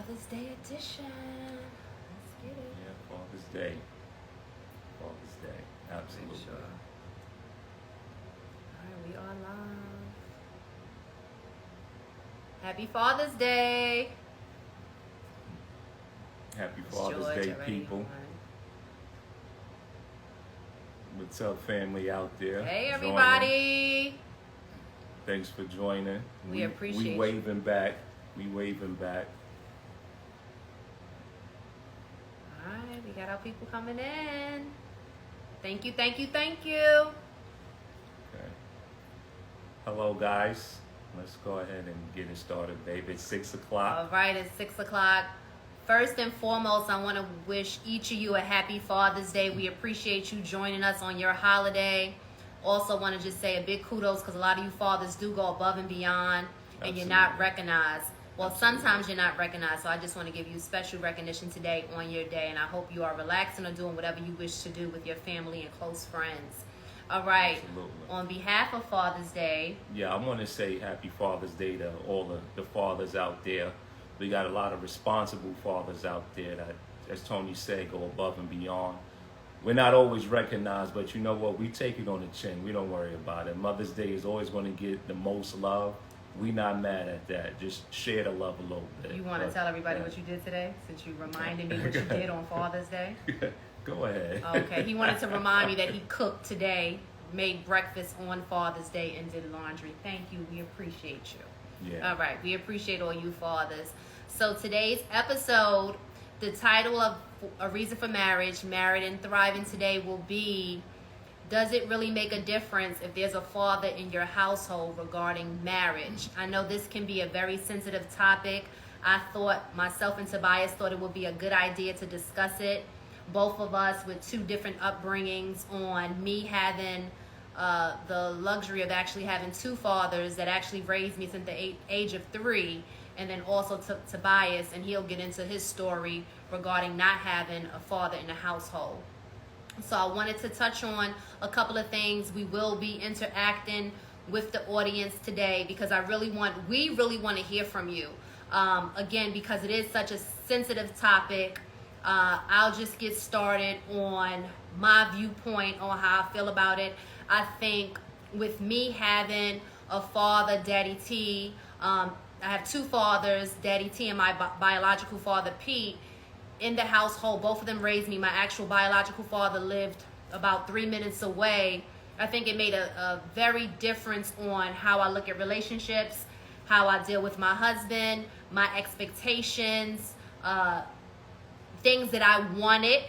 Father's Day edition. Let's get it. Yeah, Father's Day. Father's Day. Absolutely. Sure. All right, we are live. Happy Father's Day. Happy It's Father's George Day, already people. on. What's up, family out there? Hey, Joining. everybody. Thanks for joining. We appreciate We you. waving back. We waving back. All right, we got our people coming in. Thank you, thank you, thank you. Okay. Hello, guys. Let's go ahead and get it started, baby. It's 6 o'clock. All right, it's 6 o'clock. First and foremost, I want to wish each of you a happy Father's Day. We appreciate you joining us on your holiday. Also want to just say a big kudos because a lot of you fathers do go above and beyond and you're not recognized. Well, Absolutely. sometimes you're not recognized, so I just want to give you special recognition today on your day, and I hope you are relaxing or doing whatever you wish to do with your family and close friends. All right. Absolutely. On behalf of Father's Day, Yeah, I want to say happy Father's Day to all the fathers out there. We got a lot of responsible fathers out there that, as Tony said, go above and beyond. We're not always recognized, but you know what? We take it on the chin. We don't worry about it. Mother's Day is always going to get the most love. We not mad at that. Just share the love a little bit. you want to tell everybody what you did today, since you reminded me what you did on Father's Day? Go ahead. Okay, he wanted to remind me that he cooked today, made breakfast on Father's Day, and did laundry. Thank you. We appreciate you. Yeah. All right, we appreciate all you fathers. So today's episode, the title of A Reason for Marriage, Married and Thriving today will be, does it really make a difference if there's a father in your household regarding marriage? I know this can be a very sensitive topic. I thought, myself and Tobias thought it would be a good idea to discuss it. Both of us with two different upbringings, on me having the luxury of actually having two fathers that actually raised me since the age of 3, and then also Tobias, and he'll get into his story regarding not having a father in the household. So I wanted to touch on a couple of things. We will be interacting with the audience today because we really want to hear from you. Again, because it is such a sensitive topic, I'll just get started on my viewpoint on how I feel about it. I think with me having a father, Daddy T, I have two fathers, Daddy T and my biological father, Pete, in the household. Both of them raised me. My actual biological father lived about 3 minutes away. I think it made a very difference on how I look at relationships, how I deal with my husband, my expectations, things that I wanted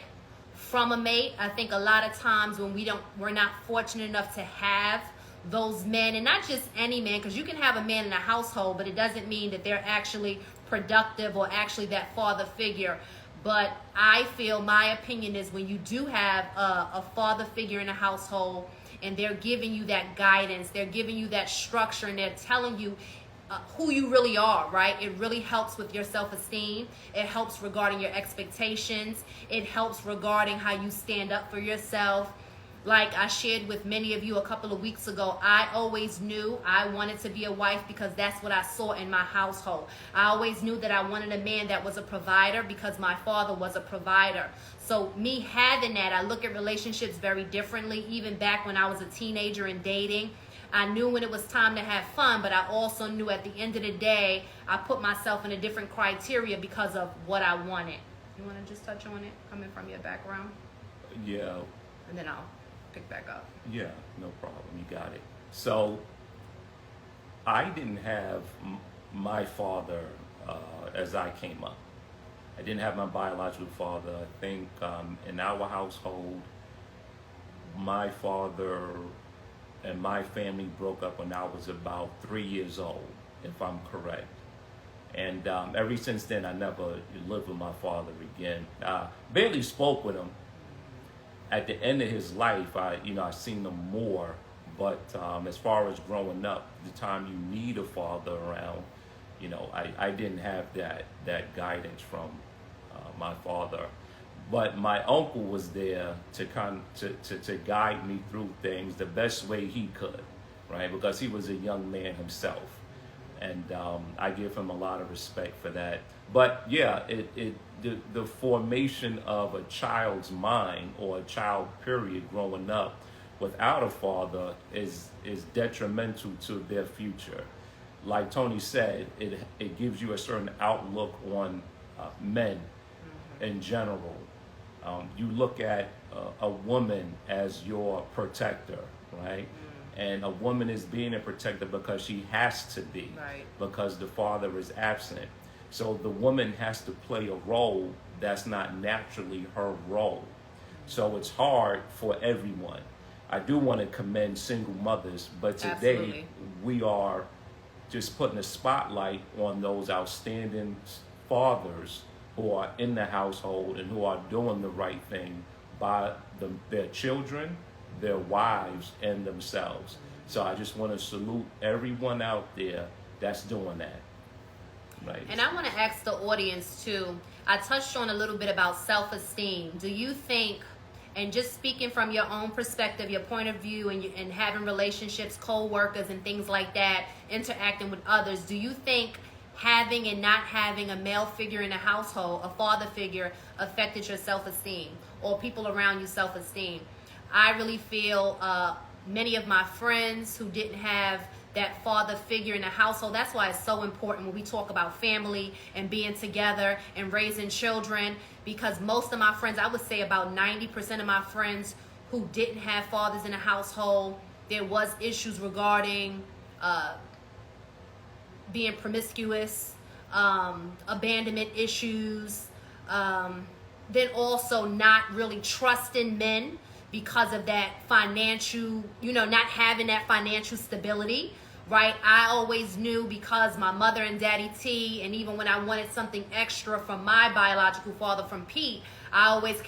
from a mate. I think a lot of times when we're not fortunate enough to have those men, and not just any man, because you can have a man in a household, but it doesn't mean that they're actually productive or actually that father figure. But I feel, my opinion is, when you do have a father figure in a household and they're giving you that guidance, they're giving you that structure, and they're telling you who you really are, right? It really helps with your self-esteem. It helps regarding your expectations. It helps regarding how you stand up for yourself. Like I shared with many of you a couple of weeks ago, I always knew I wanted to be a wife because that's what I saw in my household. I always knew that I wanted a man that was a provider because my father was a provider. So me having that, I look at relationships very differently. Even back when I was a teenager and dating, I knew when it was time to have fun, but I also knew at the end of the day, I put myself in a different criteria because of what I wanted. You want to just touch on it, coming from your background? Yeah. And then I'll pick back up. Yeah, no problem. You got it. So I didn't have my father as I came up. I didn't have my biological father. I think in our household, my father and my family broke up when I was about 3 years old, if I'm correct. And ever since then, I never lived with my father again. Barely spoke with him. At the end of his life, I seen him more. But as far as growing up, the time you need a father around, I didn't have that guidance from my father. But my uncle was there to guide me through things the best way he could, right? Because he was a young man himself. and I give him a lot of respect for that. But yeah, the formation of a child's mind or a child period growing up without a father is detrimental to their future. Like Tony said, it gives you a certain outlook on men in general. You look at a woman as your protector, right? And a woman is being a protector because she has to be, Right. because the father is absent. So the woman has to play a role that's not naturally her role. So it's hard for everyone. I do want to commend single mothers, but today Absolutely. we are just putting a spotlight on those outstanding fathers who are in the household and who are doing the right thing by their children, their wives, and themselves. So I just want to salute everyone out there that's doing that. Right. And I want to ask the audience too. I touched on a little bit about self-esteem. Do you think, and just speaking from your own perspective, your point of view, and having relationships, co-workers, and things like that, interacting with others, do you think having and not having a male figure in the household, a father figure, affected your self-esteem or people around you self-esteem? I really feel many of my friends who didn't have that father figure in the household, that's why it's so important when we talk about family and being together and raising children, because most of my friends, I would say about 90% of my friends who didn't have fathers in the household, there was issues regarding being promiscuous, abandonment issues, then also not really trusting men because of that financial, not having that financial stability, right? I always knew, because my mother and Daddy T, and even when I wanted something extra from my biological father, from Pete, I always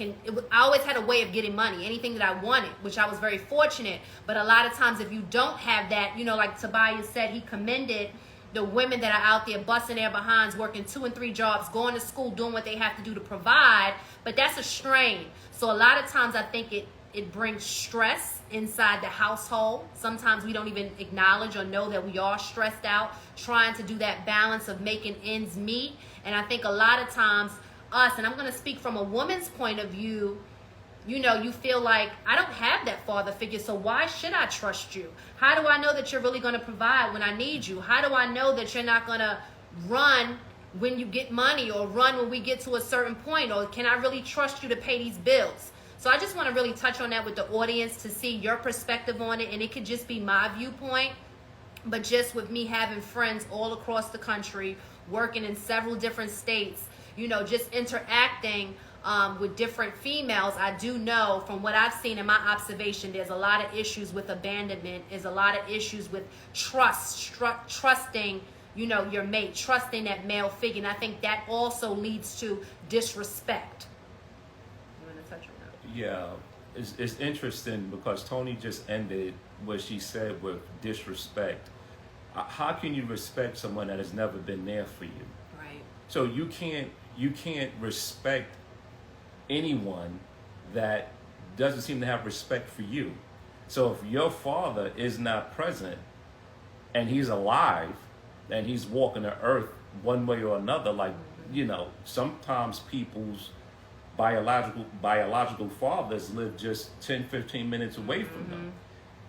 had a way of getting money, anything that I wanted, which I was very fortunate. But a lot of times if you don't have that, like Tobias said, he commended the women that are out there busting their behinds, working 2 and 3 jobs, going to school, doing what they have to do to provide, but that's a strain. So a lot of times I think it brings stress inside the household. Sometimes we don't even acknowledge or know that we are stressed out, trying to do that balance of making ends meet. And I think a lot of times us, and I'm going to speak from a woman's point of view, you feel like, I don't have that father figure, so why should I trust you? How do I know that you're really going to provide when I need you? How do I know that you're not going to run when you get money, or run when we get to a certain point? Or can I really trust you to pay these bills? So I just want to really touch on that with the audience to see your perspective on it. And it could just be my viewpoint, but just with me having friends all across the country, working in several different states, just interacting with different females, I do know from what I've seen in my observation, there's a lot of issues with abandonment. There's a lot of issues with trusting, your mate, trusting that male figure. And I think that also leads to disrespect. You want to touch on that? Yeah, it's interesting because Tony just ended what she said with disrespect. How can you respect someone that has never been there for you? Right. So you can't respect anyone that doesn't seem to have respect for you. So if your father is not present and he's alive and he's walking the earth one way or another, like, sometimes people's biological fathers live just 10-15 minutes away from them.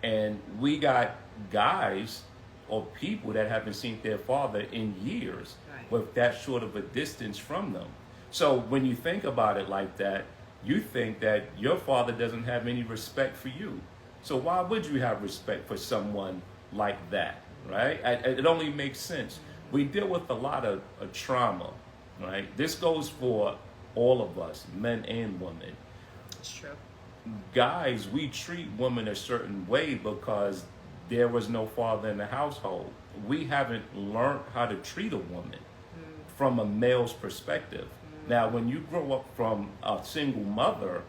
And we got guys or people that haven't seen their father in years, Right. with that short of a distance from them. So when you think about it like that, you think that your father doesn't have any respect for you. So why would you have respect for someone like that, right? It only makes sense. We deal with a lot of trauma, right? This goes for all of us, men and women. It's true. Guys, we treat women a certain way because there was no father in the household. We haven't learned how to treat a woman from a male's perspective. Now, when you grow up from a single mother,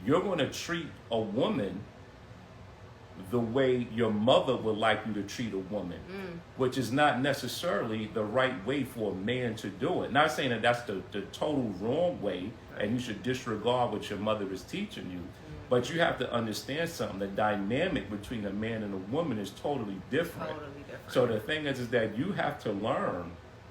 you're going to treat a woman the way your mother would like you to treat a woman, which is not necessarily the right way for a man to do it. Not saying that that's the total wrong way and you should disregard what your mother is teaching you, but you have to understand something. The dynamic between a man and a woman is totally different. Totally different. different. So the thing is that you have to learn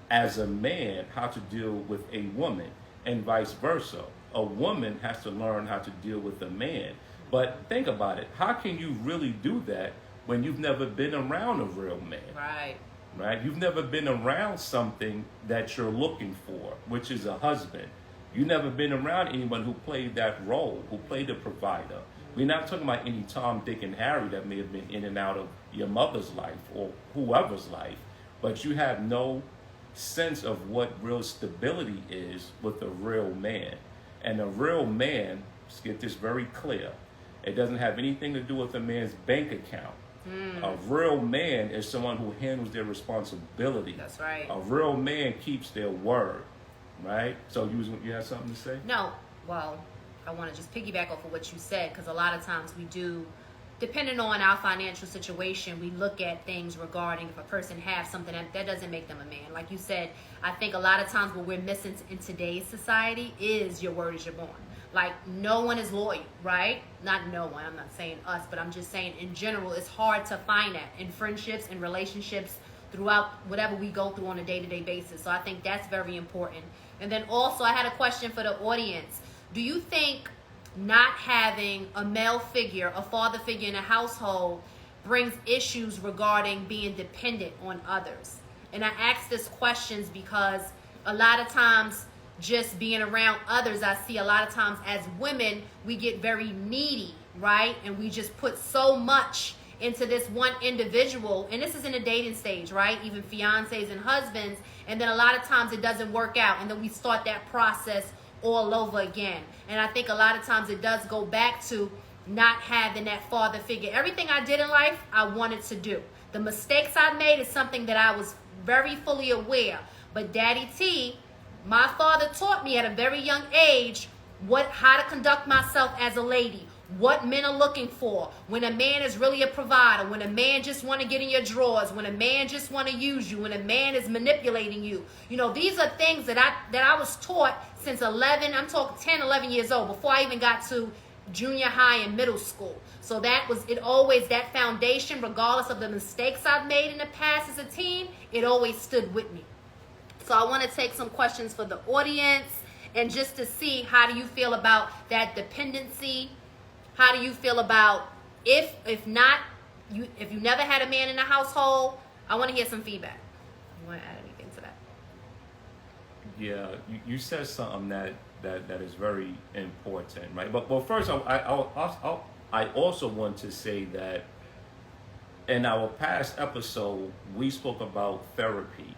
as a man how to deal with a woman and vice versa. A woman has to learn how to deal with a man. But think about it. How can you really do that when you've never been around a real man? Right. Right? You've never been around something that you're looking for, which is a husband. You've never been around anyone who played that role, who played a provider. We're not talking about any Tom, Dick, and Harry that may have been in and out of your mother's life or whoever's life, but you have no sense of what real stability is with a real man. And a real man, let's get this very clear, it doesn't have anything to do with a man's bank account. A real man is someone who handles their responsibility. That's right. A real man keeps their word, right? So you have something to say? No, well, I want to just piggyback off of what you said, because a lot of times we do, depending on our financial situation, we look at things regarding if a person has something that doesn't make them a man. Like you said, I think a lot of times what we're missing in today's society is your word is your bond. Like, no one is loyal, right? Not no one, I'm not saying us, but I'm just saying in general, it's hard to find that in friendships and relationships throughout whatever we go through on a day-to-day basis. So I think that's very important. And then also, I had a question for the audience. Do you think not having a male figure, a father figure in a household brings issues regarding being dependent on others? And I ask this questions because a lot of times just being around others, I see a lot of times as women, we get very needy, right? And we just put so much into this one individual. And this is in the dating stage, right? Even fiancés and husbands. And then a lot of times it doesn't work out. And then we start that process all over again. And I think a lot of times it does go back to not having that father figure. Everything I did in life, I wanted to do. The mistakes I made is something that I was very fully aware. But Daddy T, my father taught me at a very young age how to conduct myself as a lady, what men are looking for, when a man is really a provider, when a man just want to get in your drawers, when a man just want to use you, when a man is manipulating you. You know, these are things that I was taught since 11, I'm talking 10, 11 years old, before I even got to junior high and middle school. So that was it, always that foundation, regardless of the mistakes I've made in the past as a teen, it always stood with me. So I want to take some questions for the audience and just to see, how do you feel about that dependency? How do you feel about if you never had a man in the household? I want to hear some feedback. You want to add anything to that? Yeah, you said something that is very important, right? But first, I also want to say that in our past episode, we spoke about therapy.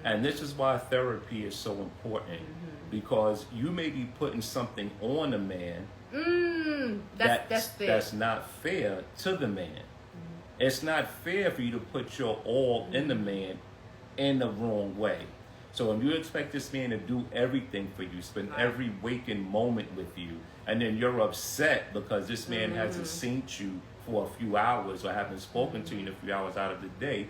And this is why therapy is so important, because you may be putting something on a man that's not fair to the man. It's not fair for you to put your all in the man in the wrong way. So when you expect this man to do everything for you, spend every waking moment with you, and then you're upset because this man hasn't seen you for a few hours or haven't spoken to you in a few hours out of the day,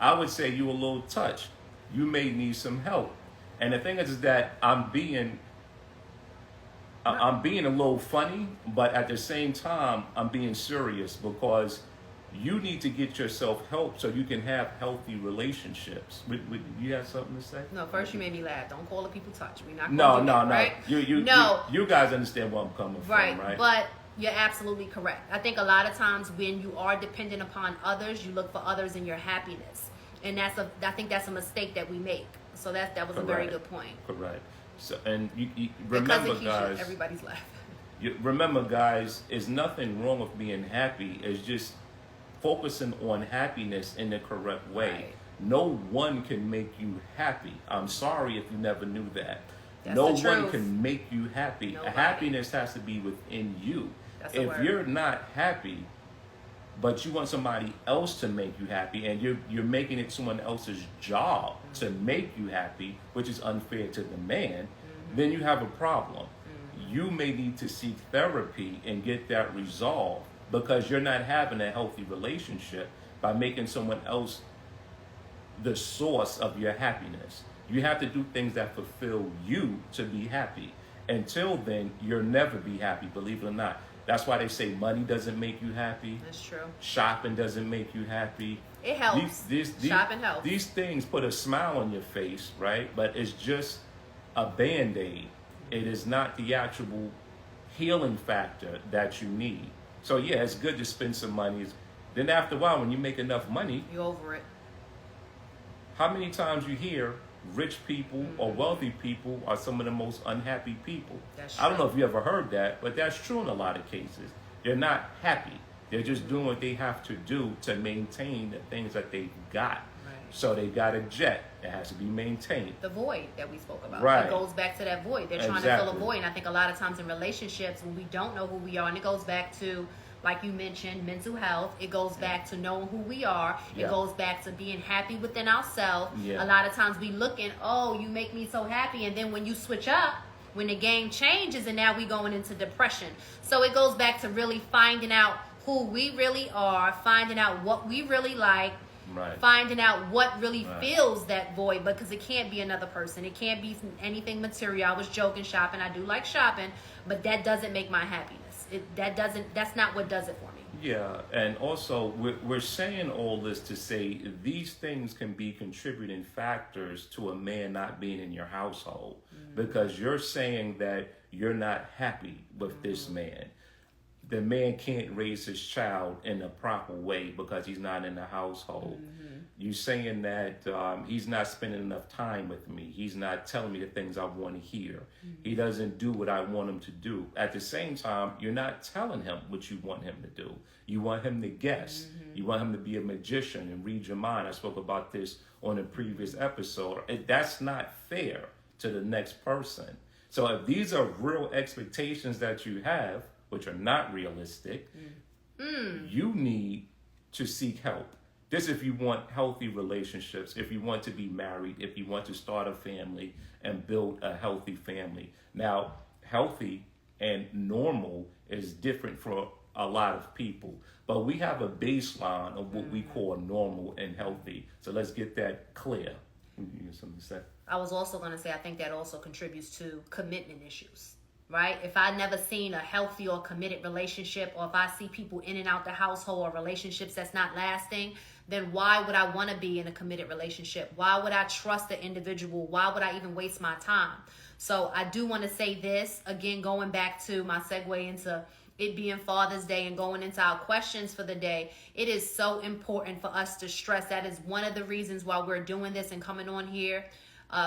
I would say you're a little touched. You may need some help. And the thing is that I'm being a little funny, but at the same time, I'm being serious, because you need to get yourself help so you can have healthy relationships. You have something to say? No, first you made me laugh. Don't call the people touch. We're not No. Right? You guys understand where I'm coming from, right? But you're absolutely correct. I think a lot of times when you are dependent upon others, you look for others in your happiness. And I think that's a mistake that we make. So that was a very good point. Correct. So, and you remember, guys, everybody's laughing. Remember, guys, there's nothing wrong with being happy. It's just focusing on happiness in the correct way. Right. No one can make you happy. I'm sorry if you never knew that. That's no the truth. one can make you happy. Nobody. Happiness has to be within you. That's the if word. you're not happy, but you want somebody else to make you happy, and you're making it someone else's job to make you happy, which is unfair to the man, then you have a problem. You may need to seek therapy and get that resolved, because you're not having a healthy relationship by making someone else the source of your happiness. You have to do things that fulfill you to be happy. Until then, you'll never be happy, believe it or not. That's why they say money doesn't make you happy. That's true. Shopping doesn't make you happy. It helps. Shopping helps. These things put a smile on your face, right? But it's just a Band-Aid. It is not the actual healing factor that you need. So yeah, it's good to spend some money. Then after a while, when you make enough money, you're over it. How many times you hear rich people or wealthy people are some of the most unhappy people? That's true. I don't know if you ever heard that, but that's true in a lot of cases. They're not happy. They're just doing what they have to do to maintain the things that they've got. Right. So they got a jet that has to be maintained. The void that we spoke about. Right. It goes back to that void. They're trying to fill a void. And I think a lot of times in relationships, when we don't know who we are, and it goes back to, like you mentioned, mental health. It goes back to knowing who we are. Yeah. It goes back to being happy within ourselves. Yeah. A lot of times we looking, oh, you make me so happy. And then when you switch up, when the game changes, and now we going into depression. So it goes back to really finding out who we really are, finding out what we really like, Right. finding out what really fills that void, because it can't be another person. It can't be anything material. I was joking, shopping. I do like shopping, but that doesn't make my happiness. That's not what does it for me. Yeah, and also we're saying all this to say these things can be contributing factors to a man not being in your household, because you're saying that you're not happy with this man. The man can't raise his child in a proper way because he's not in the household. You're saying that he's not spending enough time with me. He's not telling me the things I want to hear. He doesn't do what I want him to do. At the same time, you're not telling him what you want him to do. You want him to guess. You want him to be a magician and read your mind. I spoke about this on a previous episode. That's not fair to the next person. So if these are real expectations that you have, which are not realistic, you need to seek help. This if you want healthy relationships, if you want to be married, if you want to start a family and build a healthy family. Now, healthy and normal is different for a lot of people, but we have a baseline of what we call normal and healthy. So let's get that clear. You have something to say? I was also going to say, I think that also contributes to commitment issues. Right? If I never seen a healthy or committed relationship, or if I see people in and out the household or relationships that's not lasting, then why would I want to be in a committed relationship? Why would I trust the individual? Why would I even waste my time? So I do want to say this, again, going back to my segue into it being Father's Day and going into our questions for the day. It is so important for us to stress. That is one of the reasons why we're doing this and coming on here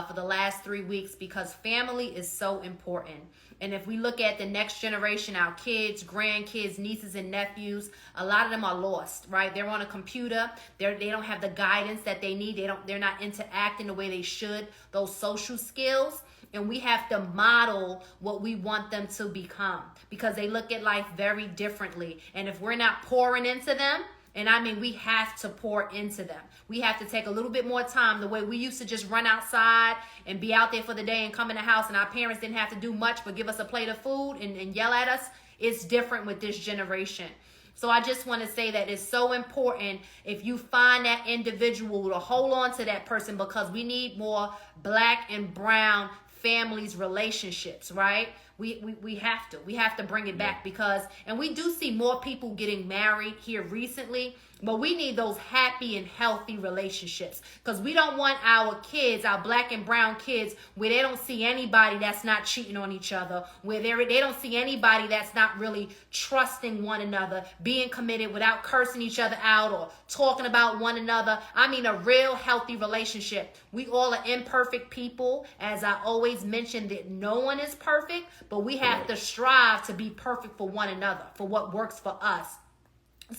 for the last 3 weeks, because family is so important. And if we look at the next generation, our kids, grandkids, nieces and nephews, a lot of them are lost, right? They're on a computer. They don't have the guidance that they need. They're not interacting the way they should, those social skills. And we have to model what we want them to become, because they look at life very differently. And if we're not pouring into them, and I mean, we have to pour into them. We have to take a little bit more time. The way we used to just run outside and be out there for the day and come in the house, and our parents didn't have to do much but give us a plate of food and yell at us. It's different with this generation. So I just want to say that it's so important, if you find that individual, to hold on to that person, because we need more black and brown families, relationships, right? We have to bring it back, because, and we do see more people getting married here recently, but we need those happy and healthy relationships, because we don't want our kids, our black and brown kids, where they don't see anybody that's not cheating on each other, where they don't see anybody that's not really trusting one another, being committed without cursing each other out or talking about one another. I mean, a real healthy relationship. We all are imperfect people. As I always mention, that no one is perfect, but we have to strive to be perfect for one another, for what works for us.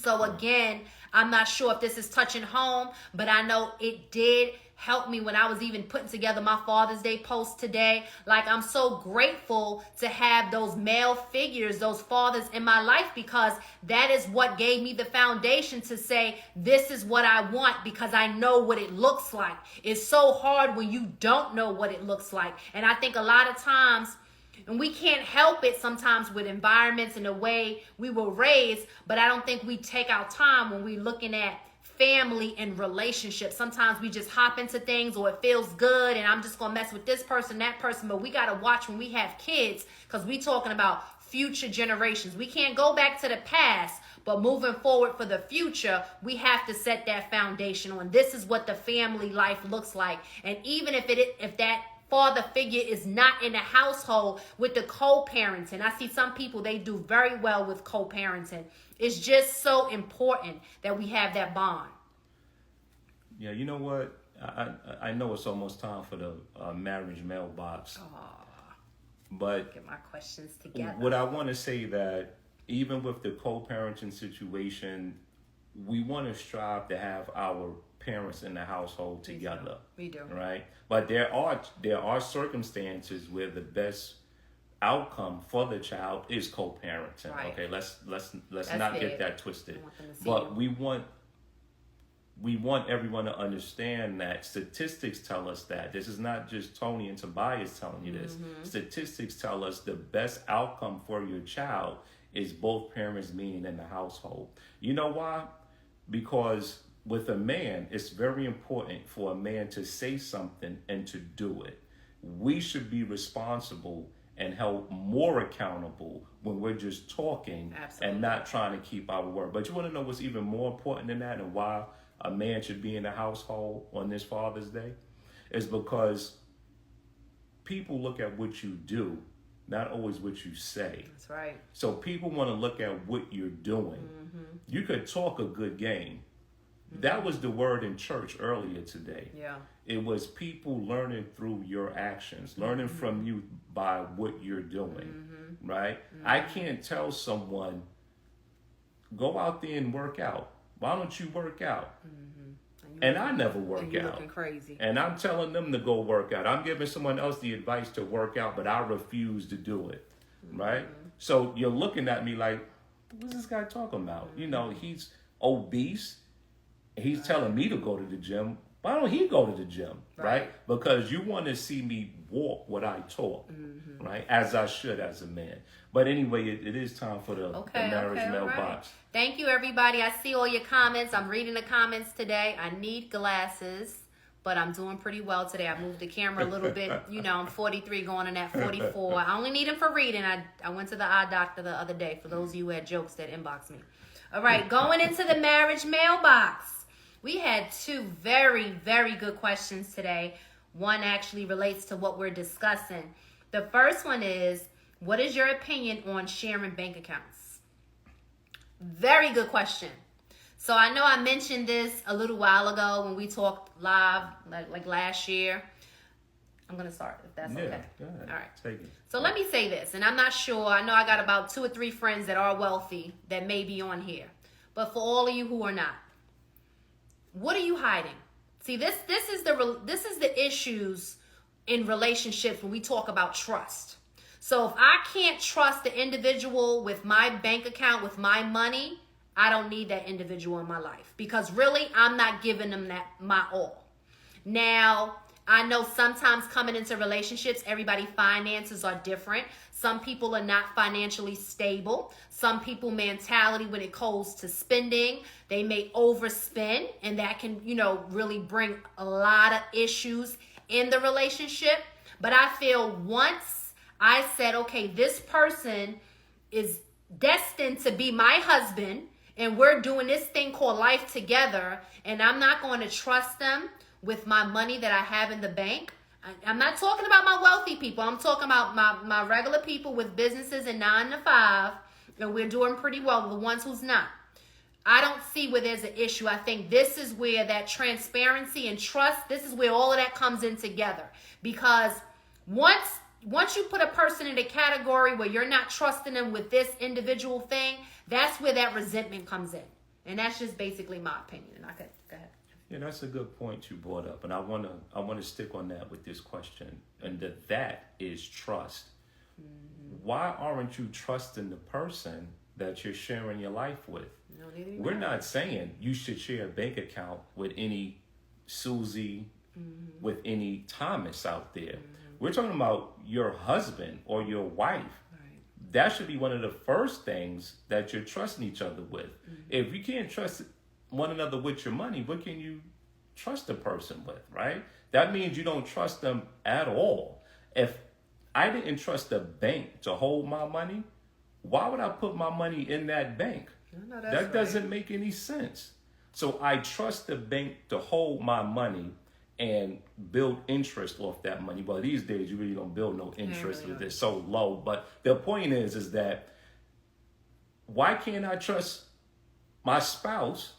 So again, I'm not sure if this is touching home, but I know it did help me when I was even putting together my Father's Day post today. Like, I'm so grateful to have those male figures, those fathers in my life, because that is what gave me the foundation to say, this is what I want, because I know what it looks like. It's so hard when you don't know what it looks like. And I think a lot of times, and we can't help it sometimes with environments and the way we were raised, but I don't think we take our time when we're looking at family and relationships. Sometimes we just hop into things, or it feels good and I'm just going to mess with this person, that person. But we got to watch when we have kids, because we talking about future generations. We can't go back to the past, but moving forward for the future, we have to set that foundation on this is what the family life looks like. And even if that father figure is not in the household with the co-parenting, I see some people, they do very well with co-parenting. It's just so important that we have that bond. Yeah, you know what? I know it's almost time for the marriage mailbox. But get my questions together. What I want to say that even with the co-parenting situation, we want to strive to have our parents in the household together. We do. Right? But there are circumstances where the best outcome for the child is co-parenting. Right. Okay, let's not big. Get that twisted. But we want everyone to understand that statistics tell us that. This is not just Tony and Tobias telling you this. Statistics tell us the best outcome for your child is both parents being in the household. You know why? Because with a man, it's very important for a man to say something and to do it. We should be responsible and held more accountable when we're just talking and not trying to keep our word. But you want to know what's even more important than that and why a man should be in the household on this Father's Day? Is because people look at what you do, not always what you say. That's right. So people want to look at what you're doing. You could talk a good game. That was the word in church earlier today. Yeah. It was people learning through your actions, learning from you by what you're doing, right? I can't tell someone, go out there and work out. Why don't you work out? And I never work and you're out. Looking crazy. And I'm telling them to go work out. I'm giving someone else the advice to work out, but I refuse to do it, right? So you're looking at me like, what's this guy talking about? You know, he's obese. He's telling me to go to the gym. Why don't he go to the gym, right? Because you want to see me walk what I talk, right? As I should as a man. But anyway, it is time for the marriage mailbox. Right. Thank you, everybody. I see all your comments. I'm reading the comments today. I need glasses, but I'm doing pretty well today. I moved the camera a little bit. You know, I'm 43 going on that 44. I only need them for reading. I went to the eye doctor the other day, for those of you who had jokes that inboxed me. All right, going into the marriage mailbox. We had two very, very good questions today. One actually relates to what we're discussing. The first one is, what is your opinion on sharing bank accounts? Very good question. So I know I mentioned this a little while ago when we talked live, like last year. I'm going to start, if that's okay. Go ahead. All right. Take it. So let me say this, and I'm not sure. I know I got about 2 or 3 friends that are wealthy that may be on here. But for all of you who are not, what are you hiding? See, this is the issues in relationships when we talk about trust. So if I can't trust the individual with my bank account, with my money, I don't need that individual in my life, because really I'm not giving them my all. Now, I know sometimes coming into relationships, everybody's finances are different. Some people are not financially stable. Some people mentality when it comes to spending, they may overspend, and that can, really bring a lot of issues in the relationship. But I feel once I said, okay, this person is destined to be my husband, and we're doing this thing called life together, and I'm not going to trust them with my money that I have in the bank. I'm not talking about my wealthy people. I'm talking about my regular people with businesses and 9 to 5, and we're doing pretty well, the ones who's not. I don't see where there's an issue. I think this is where that transparency and trust, this is where all of that comes in together. Because once you put a person in a category where you're not trusting them with this individual thing, that's where that resentment comes in. And that's just basically my opinion. And I could go ahead. Yeah, that's a good point you brought up, and I want to stick on that with this question, and that is trust. Why aren't you trusting the person that you're sharing your life with? No, we're not saying you should share a bank account with any Susie, with any Thomas out there. We're talking about your husband or your wife. Right. That should be one of the first things that you're trusting each other with. If you can't trust one another with your money, what can you trust a person with, right? That means you don't trust them at all. If I didn't trust the bank to hold my money, why would I put my money in that bank? No, that's That doesn't make any sense. So I trust the bank to hold my money and build interest off that money. Well, these days you really don't build no interest really with it so low. But the point is that why can't I trust my spouse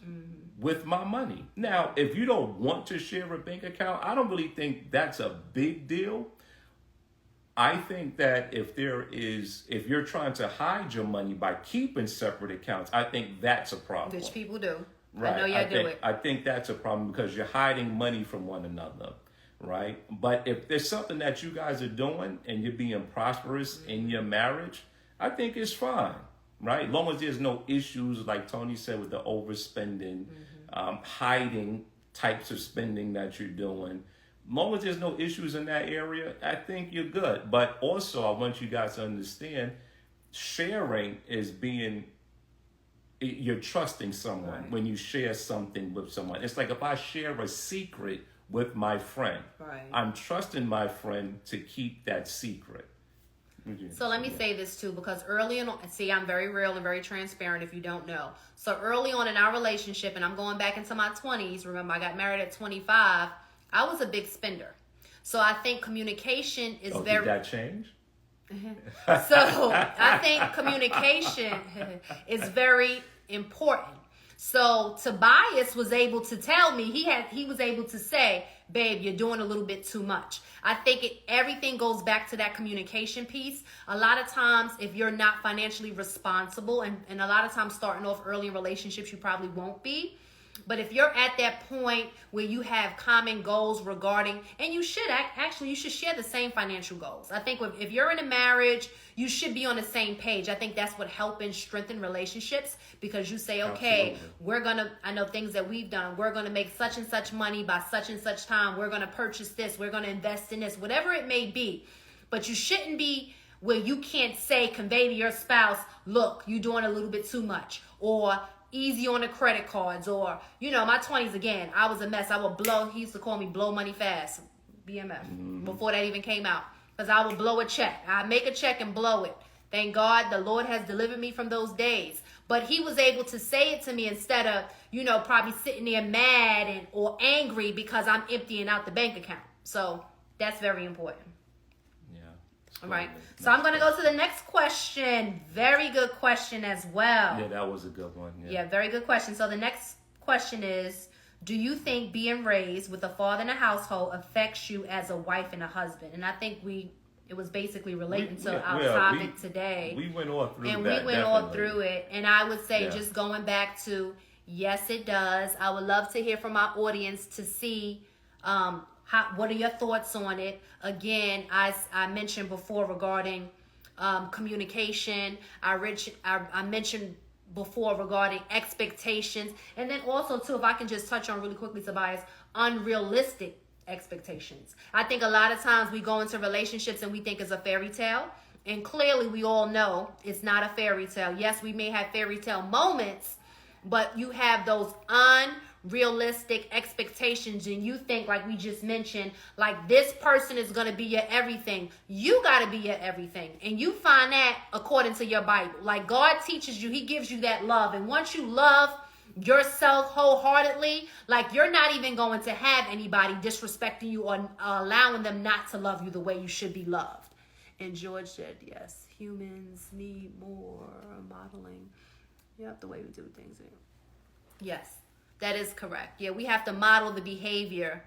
with my money? Now, if you don't want to share a bank account, I don't really think that's a big deal. I think that if you're trying to hide your money by keeping separate accounts, I think that's a problem. Which people do. Right. I know y'all do it. I think that's a problem because you're hiding money from one another, right? But if there's something that you guys are doing and you're being prosperous in your marriage, I think it's fine, right? As long as there's no issues, like Tony said, with the overspending, hiding types of spending that you're doing. As long as there's no issues in that area, I think you're good. But also, I want you guys to understand, sharing is you're trusting someone when you share something with someone. It's like if I share a secret with my friend, I'm trusting my friend to keep that secret. So let me say this too, because early on, see, I'm very real and very transparent if you don't know. So early on in our relationship, and I'm going back into my 20s, remember I got married at 25, I was a big spender. So I think communication is Did that change? So I think communication is very important. So Tobias was able to tell me, he was able to say, babe, you're doing a little bit too much. I think everything goes back to that communication piece. A lot of times, if you're not financially responsible, and a lot of times starting off early in relationships, you probably won't be. But if you're at that point where you have common goals regarding, and you should you should share the same financial goals. I think if you're in a marriage, you should be on the same page. I think that's what helps and strengthen relationships, because you say, okay, I know things that we've done. We're going to make such and such money by such and such time. We're going to purchase this. We're going to invest in this, whatever it may be. But you shouldn't be where you can't convey to your spouse, look, you're doing a little bit too much, or easy on the credit cards, or, my 20s, again, I was a mess. I would blow, he used to call me blow money fast, BMF, before that even came out, because I would blow a check. I'd make a check and blow it. Thank God the Lord has delivered me from those days. But he was able to say it to me instead of, probably sitting there mad or angry because I'm emptying out the bank account. So that's very important. All right. So I'm going to go to the next question. Very good question as well. Yeah, that was a good one. Yeah, very good question. So the next question is, do you think being raised with a father in a household affects you as a wife and a husband? And I think it was basically relating to our topic today. We went all through and that. We went all through it. And I would say, just going back to, yes, it does. I would love to hear from our audience to see what are your thoughts on it? Again, I mentioned before regarding communication. I mentioned before regarding expectations. And then also, too, if I can just touch on really quickly, Tobias, unrealistic expectations. I think a lot of times we go into relationships and we think it's a fairy tale. And clearly we all know it's not a fairy tale. Yes, we may have fairy tale moments, but you have those unrealistic expectations, and you think, like we just mentioned, like this person is going to be your everything. You got to be your everything. And you find that according to your Bible. Like God teaches you, he gives you that love. And once you love yourself wholeheartedly, like you're not even going to have anybody disrespecting you or allowing them not to love you the way you should be loved. And George said, yes, humans need more modeling. Yep, the way we do things. Yes, that is correct. Yeah, we have to model the behavior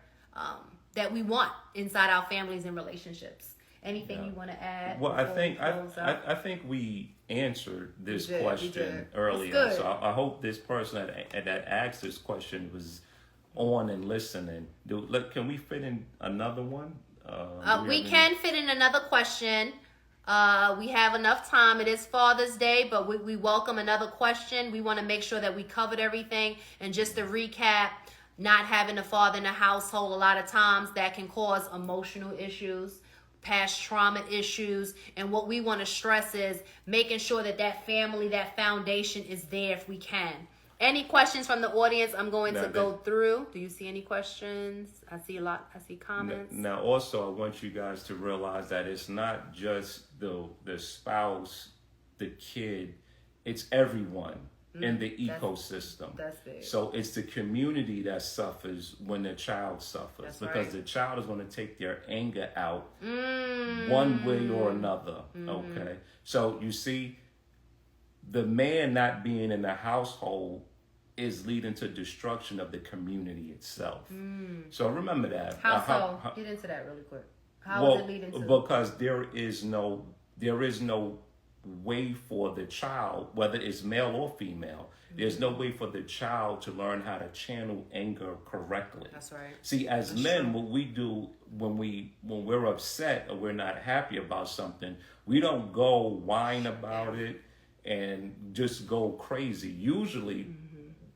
that we want inside our families and relationships. Anything you want to add? Well, I think we answered this question earlier. So I hope this person that asked this question was on and listening. Can we fit in another one? We can fit in another question. We have enough time. It is Father's Day, but we welcome another question. We want to make sure that we covered everything. And just to recap, not having a father in the household, a lot of times that can cause emotional issues, past trauma issues. And what we want to stress is making sure that family, that foundation is there if we can. Any questions from the audience? I'm going to go through. Do you see any questions? I see a lot. I see comments. Now, also, I want you guys to realize that it's not just the spouse the kid, it's everyone in the That's- ecosystem. that's big. So it's the community that suffers when the child suffers, That's because right. the child is going to take their anger out Mm. one way or another. Mm-hmm. Okay, so you see, the man not being in the household is leading to destruction of the community itself. So remember that. How so? how- Get into that really quick. How well, is it leading to? because there is no way for the child, whether it's male or female, there's no way for the child to learn how to channel anger correctly. That's right. See, as men, what we do when we're upset or we're not happy about something, we don't go whine about it and just go crazy. Usually,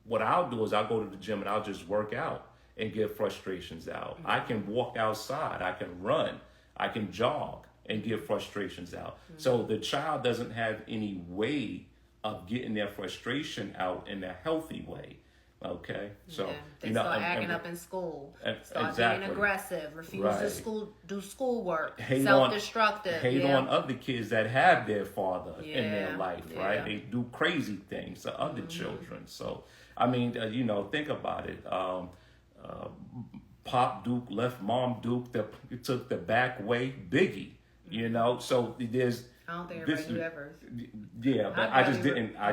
what I'll do is I'll go to the gym and I'll just work out and get frustrations out. I can walk outside, I can run, I can jog and get frustrations out. So the child doesn't have any way of getting their frustration out in a healthy way. Okay, so Yeah. They start acting up in school, start being aggressive, refuse to do schoolwork, self-destructive. Hate on other kids that have their father in their Yeah, life, yeah. right? They do crazy things to other children. So, I mean, think about it. Pop Duke left Mom Duke, took the back way, Biggie. So there's. I don't think everybody knew that verse. Yeah, but I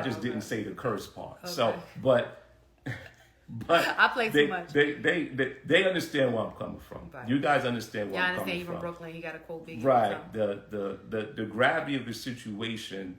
just didn't say the curse part. Okay. So, but I play too much. They understand where I'm coming from. Right. You guys understand where I'm coming from. I understand you from Brooklyn. You got to quote Biggie. Right. The gravity of the situation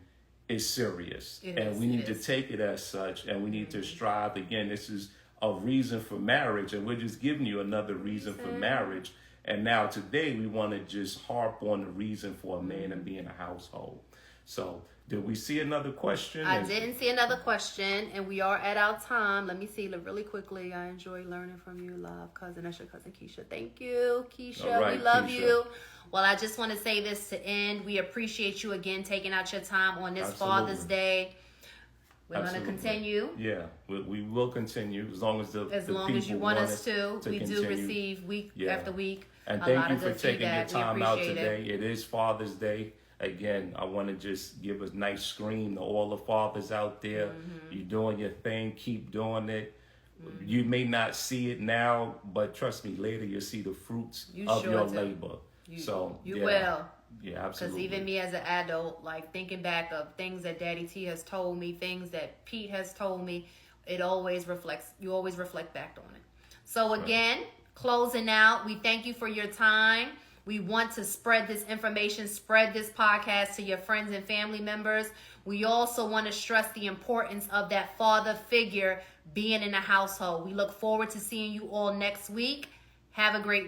is serious, we need to take it as such, and we need to strive. Again, this is a reason for marriage, and we're just giving you another reason for marriage. And now today we want to just harp on the reason for a man to be in a household. So did we see another question? I didn't see another question, and we are at our time. Let me see really quickly. I enjoy learning from you, love cousin. That's your cousin Keisha. Thank you, Keisha. All right, we love Keisha. you. Well, I just want to say this to end. We appreciate you again taking out your time on this Absolutely. Father's Day. We're going to continue. Yeah, we will continue as long as the long as you people want us to. We continue. do receive week after week. And a thank lot you of for good taking feedback. your time We out appreciate today. It is Father's Day. Again, I want to just give a nice scream to all the fathers out there. You're doing your thing. Keep doing it. You may not see it now, but trust me, later you'll see the fruits of your labor. You will. Yeah, absolutely. Because even me as an adult, like thinking back of things that Daddy T has told me, things that Pete has told me, you always reflect back on it. So again, closing out, we thank you for your time. We want to spread this information, spread this podcast to your friends and family members. We also want to stress the importance of that father figure being in a household. We look forward to seeing you all next week. Have a great